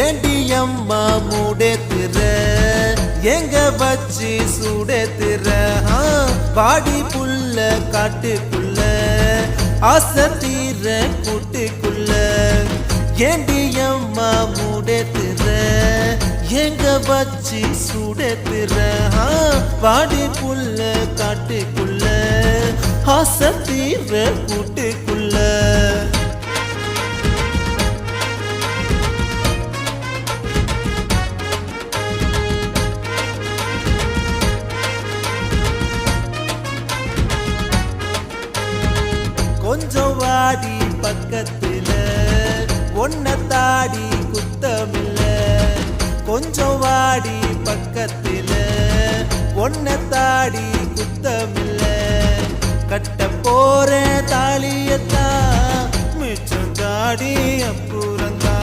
ஏண்டி அம்மா மூடேத்துற எங்க வச்சு சூடேத்துற பாடி புள்ள காட்டுக்குள்ள ஆசை தீர கூட்டுக்குள்ள ஏண்டி அம்மா மூடேத்துற எங்க வச்சு சூடேத்துற பாடி புள்ள காட்டுக்குள்ள ஆசை தீர கூட்டுக்குள்ள கொஞ்சம் வாடி பக்கத்துல ஒன்ன தாடி குத்தமில்ல கொஞ்சம் வாடி பக்கத்துல ஒன்ன தாடி குத்தமில்ல கட்ட போற தாலியத்தான் மிச்சம் தாடி அப்புறந்தா